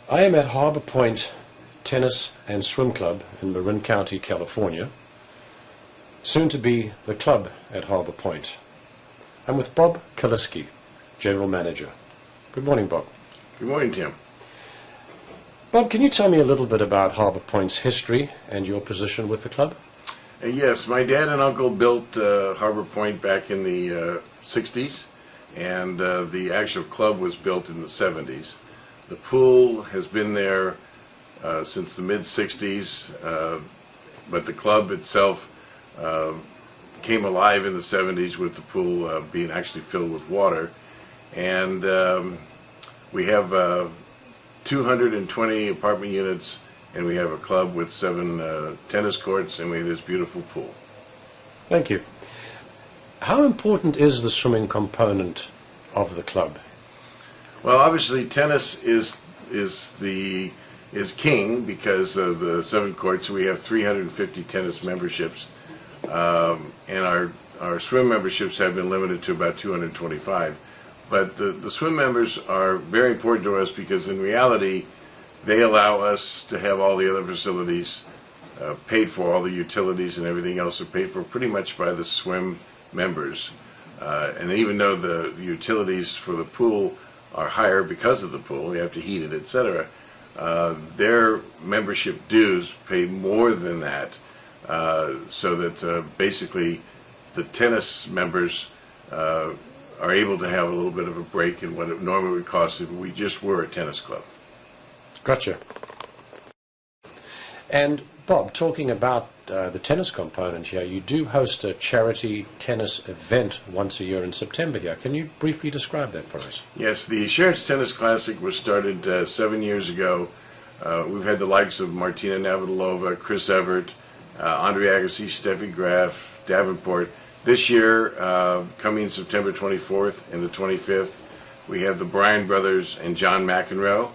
I am at Harbor Point Tennis and Swim Club in Marin County, California, soon to be the club at Harbor Point. I'm with Bob Kaliski, General Manager. Good morning, Bob. Good morning, Tim. Bob, can you tell me a little bit about Harbor Point's history and your position with the club? Yes, my dad and uncle built Harbor Point back in the 60s, and the actual club was built in the 70s. The pool has been there since the mid-60s, but the club itself came alive in the 70s with the pool being actually filled with water. And we have 220 apartment units, and we have a club with 7 tennis courts, and we have this beautiful pool. Thank you. How important is the swimming component of the club? Well, obviously, tennis is king because of the 7 courts. We have 350 tennis memberships, and our swim memberships have been limited to about 225. But the swim members are very important to us because in reality, they allow us to have all the other facilities paid for, all the utilities and everything else are paid for pretty much by the swim members. And even though the utilities for the pool are higher because of the pool, we have to heat it, etc., their membership dues pay more than that, so that basically the tennis members are able to have a little bit of a break in what it normally would cost if we just were a tennis club. Gotcha. And Bob, talking about the tennis component here, you do host a charity tennis event once a year in September here. Can you briefly describe that for us? Yes, the Sheriff's Tennis Classic was started 7 years ago. We've had the likes of Martina Navratilova, Chris Evert, Andre Agassi, Steffi Graf, Davenport. This year, coming September 24th and the 25th, we have the Bryan brothers and John McEnroe.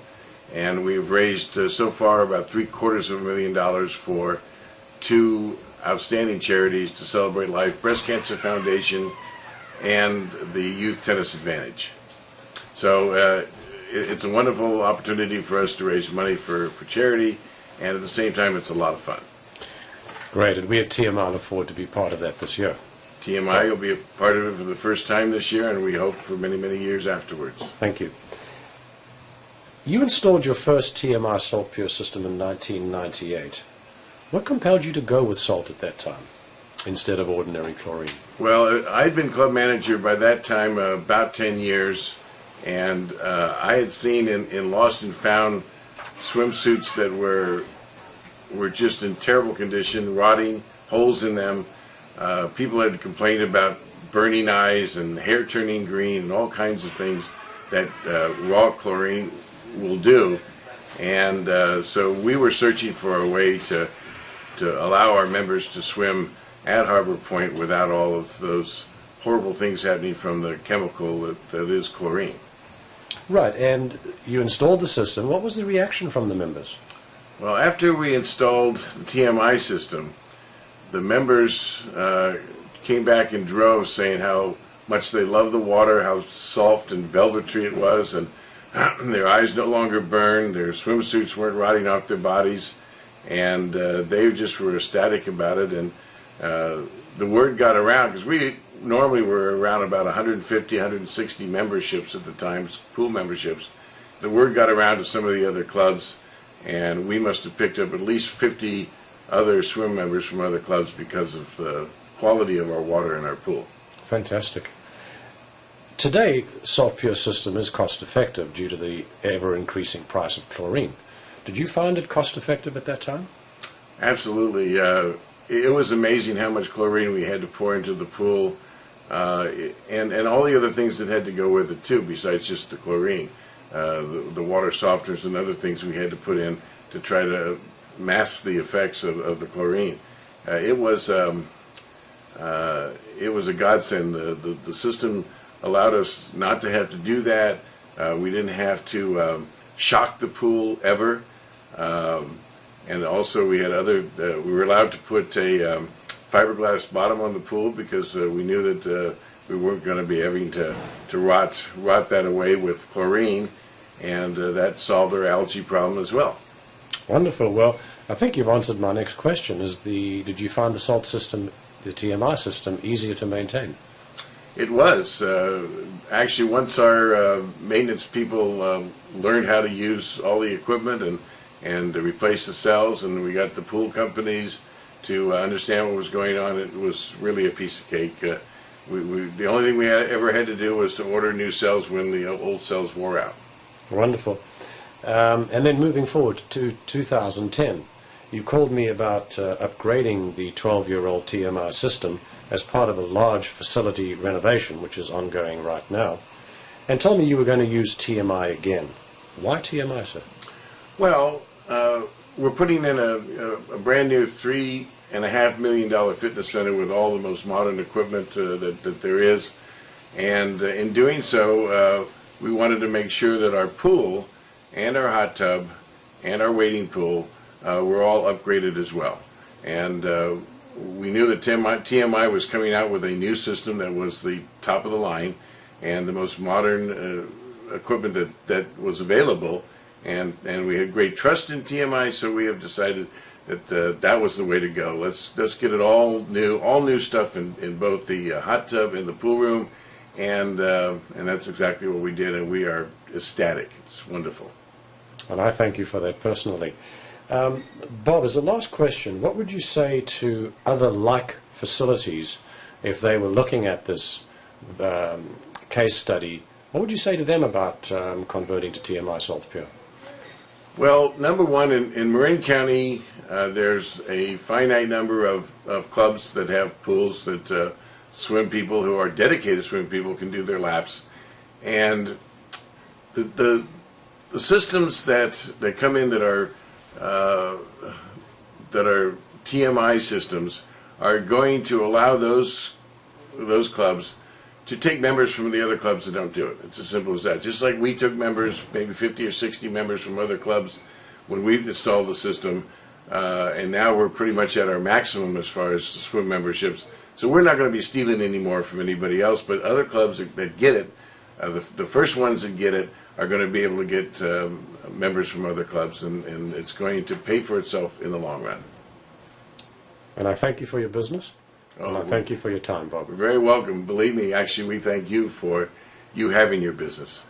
And we've raised so far about $750,000 for 2 outstanding charities to celebrate life: Breast Cancer Foundation and the Youth Tennis Advantage. So it's a wonderful opportunity for us to raise money for charity, and at the same time it's a lot of fun. Great, and we at TMI look forward to be part of that this year. TMI will be a part of it for the first time this year, and we hope for many, many years afterwards. Thank you. You installed your first TMI salt pure system in 1998. What compelled you to go with salt at that time instead of ordinary chlorine? Well, I'd been club manager by that time about 10 years, and I had seen in Lost and Found swimsuits that were just in terrible condition, rotting, holes in them. People had complained about burning eyes and hair turning green and all kinds of things that raw chlorine will do. And so we were searching for a way to allow our members to swim at Harbor Point without all of those horrible things happening from the chemical that is chlorine. Right, and you installed the system. What was the reaction from the members? Well, after we installed the TMI system, the members came back in droves saying how much they loved the water, how soft and velvety it was, and their eyes no longer burned, their swimsuits weren't rotting off their bodies, and they just were ecstatic about it. And the word got around, because we normally were around about 150, 160 memberships at the time, pool memberships. The word got around to some of the other clubs, and we must have picked up at least 50 other swim members from other clubs because of the quality of our water in our pool. Fantastic. Today, salt pure system is cost effective due to the ever increasing price of chlorine. Did you find it cost effective at that time? Absolutely. It was amazing how much chlorine we had to pour into the pool, and all the other things that had to go with it too, besides just the chlorine. The water softeners and other things we had to put in to try to mask the effects of the chlorine. It was a godsend. The system allowed us not to have to do that. We didn't have to shock the pool ever. And also we had we were allowed to put a fiberglass bottom on the pool because we knew that we weren't going to be having to rot that away with chlorine. and that solved their algae problem as well. Wonderful. Well, I think you've answered my next question. Did you find the salt system, the TMI system, easier to maintain? It was. Actually, once our maintenance people learned how to use all the equipment and to replace the cells, and we got the pool companies to understand what was going on, it was really a piece of cake. The only thing we ever had to do was to order new cells when the old cells wore out. Wonderful. And then moving forward to 2010, you called me about upgrading the 12-year-old TMI system as part of a large facility renovation, which is ongoing right now, and told me you were going to use TMI again. Why TMI, sir? Well, we're putting in a brand new $3.5 million fitness center with all the most modern equipment that there is, and in doing so, we wanted to make sure that our pool and our hot tub and our wading pool were all upgraded as well. And we knew that TMI was coming out with a new system that was the top of the line and the most modern equipment that was available, and we had great trust in TMI, so we have decided that that was the way to go. Let's get it all new stuff in both the hot tub and the pool room, and that's exactly what we did, and we are ecstatic. It's wonderful. And I thank you for that personally. Bob, as a last question, what would you say to other like facilities if they were looking at this case study? What would you say to them about converting to TMI Salt Pure? Well, number one, in Marin County, there's a finite number of clubs that have pools that swim people who are dedicated swim people can do their laps, and the systems that come in that are TMI systems are going to allow those clubs to take members from the other clubs that don't do it. It's as simple as that. Just like we took members, maybe 50 or 60 members from other clubs when we installed the system, and now we're pretty much at our maximum as far as swim memberships. So we're not going to be stealing anymore from anybody else, but other clubs that get it, the first ones that get it, are going to be able to get members from other clubs, and it's going to pay for itself in the long run. And I thank you for your business, and I thank you for your time, Bob. You're very welcome. Believe me, actually, we thank you for you having your business.